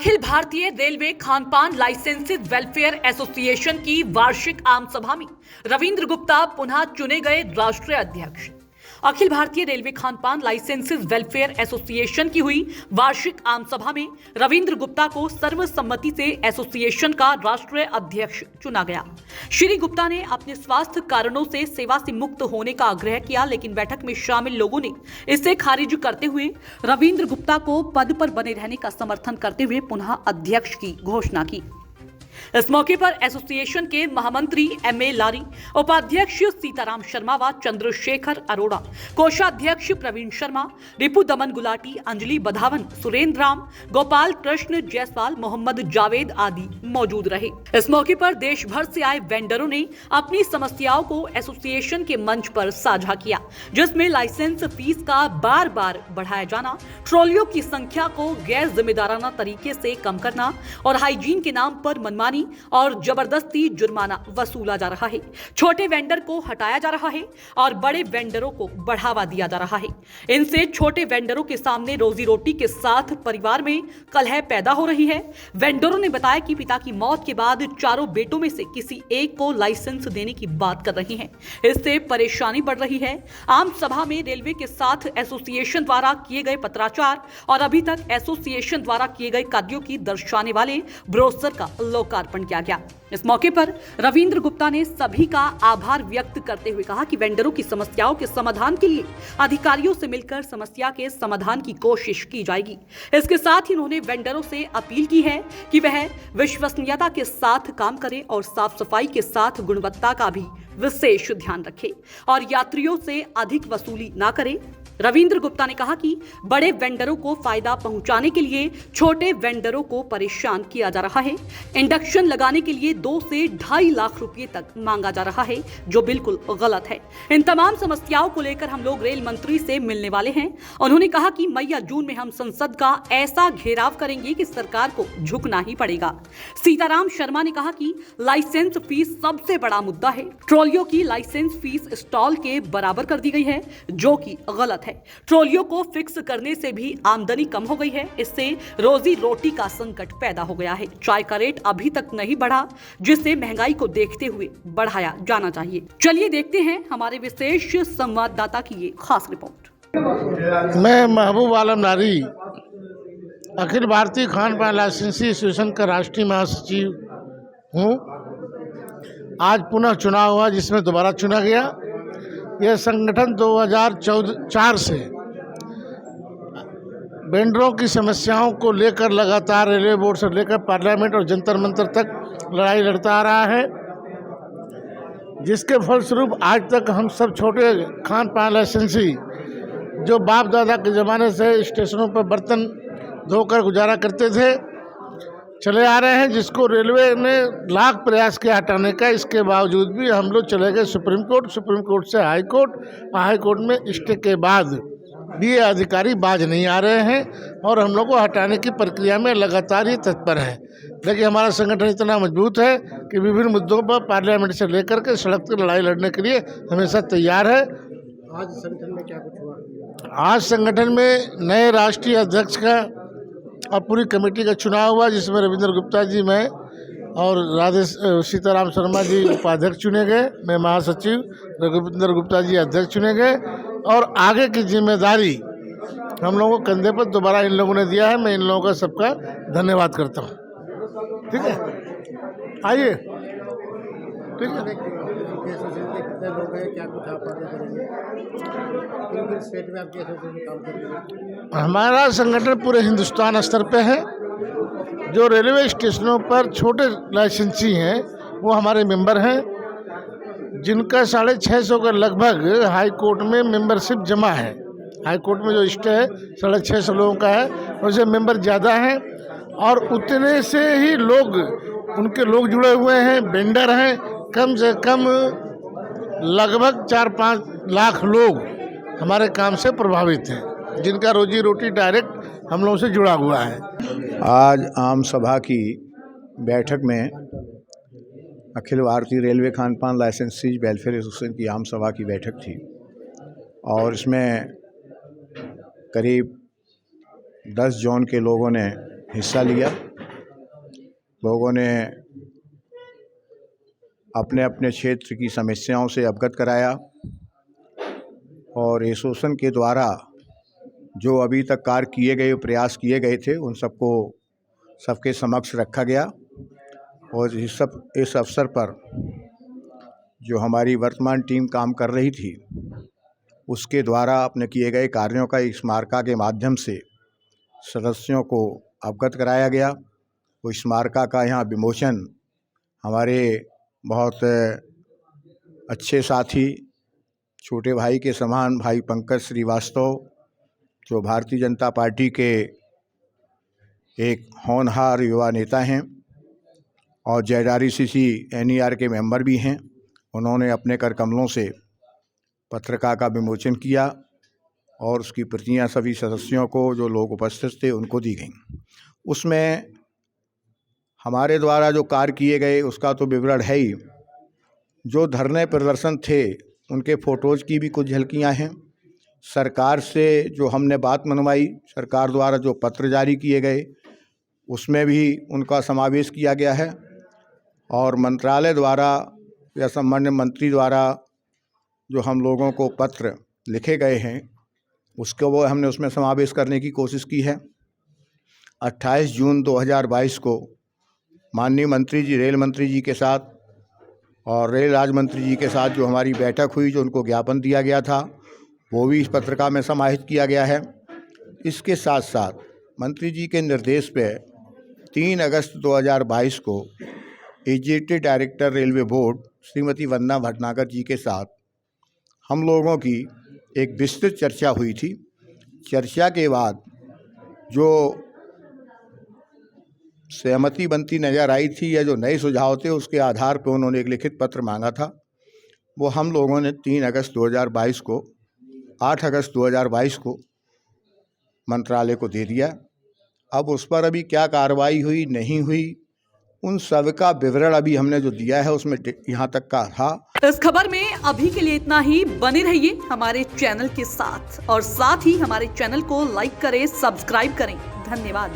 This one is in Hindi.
अखिल भारतीय रेलवे खानपान लाइसेंसेज वेलफेयर एसोसिएशन की वार्षिक आम सभा में रविंद्र गुप्ता पुनः चुने गए राष्ट्रीय अध्यक्ष। अखिल भारतीय रेलवे खानपान लाइसेंसेज वेलफेयर एसोसिएशन की हुई वार्षिक आम सभा में रविंद्र गुप्ता को सर्वसम्मति से एसोसिएशन का राष्ट्रीय अध्यक्ष चुना गया। श्री गुप्ता ने अपने स्वास्थ्य कारणों से सेवा से मुक्त होने का आग्रह किया, लेकिन बैठक में शामिल लोगों ने इसे खारिज करते हुए रविंद्र गुप्ता को पद पर बने रहने का समर्थन करते हुए पुनः अध्यक्ष की घोषणा की। इस मौके पर एसोसिएशन के महामंत्री एम.ए. लारी, उपाध्यक्ष सीताराम शर्मा व चंद्रशेखर अरोड़ा, कोषाध्यक्ष प्रवीण शर्मा, रिपु दमन गुलाटी, अंजलि बधावन, सुरेंद्र राम, गोपाल कृष्ण जायसवाल, मोहम्मद जावेद आदि मौजूद रहे। इस मौके पर देश भर से आए वेंडरों ने अपनी समस्याओं को एसोसिएशन के मंच पर साझा किया, जिसमें लाइसेंस फीस का बार बार बढ़ाया जाना, ट्रॉलियों की संख्या को गैर जिम्मेदाराना तरीके से कम करना और हाइजीन के नाम पर मनमानी और जबरदस्ती जुर्माना वसूला जा रहा है। छोटे वेंडर को हटाया जा रहा है और बड़े वेंडरों को बढ़ावा दिया जा रहा है। इनसे छोटे वेंडरों के सामने रोजी रोटी के साथ परिवार में कलह पैदा हो रही है। वेंडरों ने बताया कि पिता की मौत के बाद चारों बेटों में से किसी एक को लाइसेंस देने की बात कर रहे हैं। इससे परेशानी बढ़ रही है। आम सभा में रेलवे के साथ एसोसिएशन द्वारा किए गए पत्राचार और अभी तक एसोसिएशन द्वारा किए गए कार्यों की दर्शाने वाले ब्रोशर का लोकार्पण किया गया। इस मौके पर रविंद्र गुप्ता ने सभी का आभार व्यक्त करते हुए कहा कि वेंडरों की समस्याओं के समाधान के लिए अधिकारियों से मिलकर समस्या के समाधान की कोशिश की जाएगी। इसके साथ ही उन्होंने वेंडरों से अपील की है कि वह विश्वसनीयता के साथ काम करें और साफ सफाई के साथ गुणवत्ता का भी विशेष ध्यान रखें और यात्रियों से अधिक वसूली न करें। रविंद्र गुप्ता ने कहा कि बड़े वेंडरों को फायदा पहुंचाने के लिए छोटे वेंडरों को परेशान किया जा रहा है। इंडक्शन लगाने के लिए 2 से 2.5 लाख रुपए तक मांगा जा रहा है, जो बिल्कुल गलत है। इन तमाम समस्याओं को लेकर हम लोग रेल मंत्री से मिलने वाले हैं। उन्होंने कहा कि मई या जून में हम संसद का ऐसा घेराव करेंगे कि सरकार को झुकना ही पड़ेगा। सीताराम शर्मा ने कहा कि लाइसेंस फीस सबसे बड़ा मुद्दा है। ट्रॉलियों की लाइसेंस फीस स्टॉल के बराबर कर दी गई है, जो कि गलत है। ट्रॉलियों को फिक्स करने से भी आमदनी कम हो गई है। इससे रोजी रोटी का संकट पैदा हो गया है। चाय का रेट अभी तक नहीं बढ़ा, जिससे महंगाई को देखते हुए बढ़ाया जाना चाहिए। चलिए देखते हैं हमारे विशेष संवाददाता की ये खास रिपोर्ट। मैं महबूब आलम नारी, अखिल भारतीय खानपान लाइसेंसी एसोसिएशन का राष्ट्रीय महासचिव हूँ। आज पुनः चुनाव हुआ, जिसमें दोबारा चुना गया। यह संगठन 2004 से वेंडरों की समस्याओं को लेकर लगातार रेलवे बोर्ड से लेकर पार्लियामेंट और जंतर मंतर तक लड़ाई लड़ता आ रहा है, जिसके फलस्वरूप आज तक हम सब छोटे खान पान लाइसेंसी जो बाप दादा के ज़माने से स्टेशनों पर बर्तन धोकर गुजारा करते थे, चले आ रहे हैं, जिसको रेलवे ने लाख प्रयास किया हटाने का। इसके बावजूद भी हम लोग चले गए सुप्रीम कोर्ट से हाई कोर्ट में स्टे के बाद भी ये अधिकारी बाज नहीं आ रहे हैं और हम लोग को हटाने की प्रक्रिया में लगातार ही तत्पर है। लेकिन हमारा संगठन इतना मजबूत है कि विभिन्न मुद्दों पर पार्लियामेंट से लेकर के सड़क की लड़ाई लड़ने के लिए हमेशा तैयार है। आज संगठन में क्या कुछ हुआ? आज संगठन में नए राष्ट्रीय अध्यक्ष का और पूरी कमेटी का चुनाव हुआ, जिसमें रविंद्र गुप्ता जी, मैं और सीताराम शर्मा जी उपाध्यक्ष चुने गए। मैं महासचिव, रविंद्र गुप्ता जी अध्यक्ष चुने गए और आगे की जिम्मेदारी हम लोगों को कंधे पर दोबारा इन लोगों ने दिया है। मैं इन लोगों का सबका धन्यवाद करता हूँ। ठीक है, आइए। ठीक है, कितने लोग हैं, क्या कुछ आप आगे करेंगे? किन स्टेट में आपके एसोसिएशन काम करेंगे? हमारा संगठन पूरे हिंदुस्तान स्तर पे है। जो रेलवे स्टेशनों पर छोटे लाइसेंसी हैं वो हमारे मेंबर हैं, जिनका 650 का लगभग हाई कोर्ट में मेंबरशिप जमा है। हाई कोर्ट में जो स्टे है 650 लोगों का है, वैसे मेंबर ज़्यादा हैं और उतने से ही लोग, उनके लोग जुड़े हुए हैं, वेंडर हैं। कम से कम लगभग 4-5 लाख लोग हमारे काम से प्रभावित हैं, जिनका रोजी रोटी डायरेक्ट हम लोगों से जुड़ा हुआ है। आज आम सभा की बैठक में अखिल भारतीय रेलवे खानपान लाइसेंसीज वेलफेयर एसोसिएशन की आम सभा की बैठक थी और इसमें करीब 10 जोन के लोगों ने हिस्सा लिया। लोगों ने अपने अपने क्षेत्र की समस्याओं से अवगत कराया और एसोसिएशन के द्वारा जो अभी तक कार्य किए गए, प्रयास किए गए थे, उन सबको सबके समक्ष रखा गया। और इस अवसर पर जो हमारी वर्तमान टीम काम कर रही थी, उसके द्वारा अपने किए गए कार्यों का एक स्मारका के माध्यम से सदस्यों को अवगत कराया गया। वो स्मारका का यहाँ विमोचन हमारे बहुत अच्छे साथी, छोटे भाई के समान भाई पंकज श्रीवास्तव, जो भारतीय जनता पार्टी के एक होनहार युवा नेता हैं और JRCC NER के मेंबर भी हैं, उन्होंने अपने कर कमलों से पत्रिका का विमोचन किया और उसकी प्रतियां सभी सदस्यों को, जो लोग उपस्थित थे, उनको दी गईं। उसमें हमारे द्वारा जो कार्य किए गए उसका तो विवरण है ही। जो धरने प्रदर्शन थे उनके फ़ोटोज़ की भी कुछ झलकियां हैं। सरकार से जो हमने बात मनवाई, सरकार द्वारा जो पत्र जारी किए गए, उसमें भी उनका समावेश किया गया है। और मंत्रालय द्वारा या सम्मान्य मंत्री द्वारा जो हम लोगों को पत्र लिखे गए हैं, उसको वो हमने उसमें समावेश करने की कोशिश की है। 28 जून 2022 को माननीय मंत्री जी, रेल मंत्री जी के साथ और रेल राज्य मंत्री जी के साथ जो हमारी बैठक हुई, जो उनको ज्ञापन दिया गया था, वो भी इस पत्रिका में समाहित किया गया है। इसके साथ साथ मंत्री जी के निर्देश पे 3 अगस्त 2022 को executive director railway board Shrimati Vandana Bhatnagar ji के साथ हम लोगों की एक विस्तृत चर्चा हुई थी। चर्चा के बाद जो सहमति बनती नज़र आई थी या जो नए सुझाव थे, उसके आधार पर उन्होंने एक लिखित पत्र मांगा था। वो हम लोगों ने 3 अगस्त 2022 को 8 अगस्त 2022 को मंत्रालय को दे दिया। अब उस पर अभी क्या कार्रवाई हुई, नहीं हुई, उन सब का विवरण अभी हमने जो दिया है उसमें यहाँ तक का था। इस खबर में अभी के लिए इतना ही। बने रहिए हमारे चैनल के साथ और साथ ही हमारे चैनल को लाइक करें, सब्सक्राइब करें। धन्यवाद।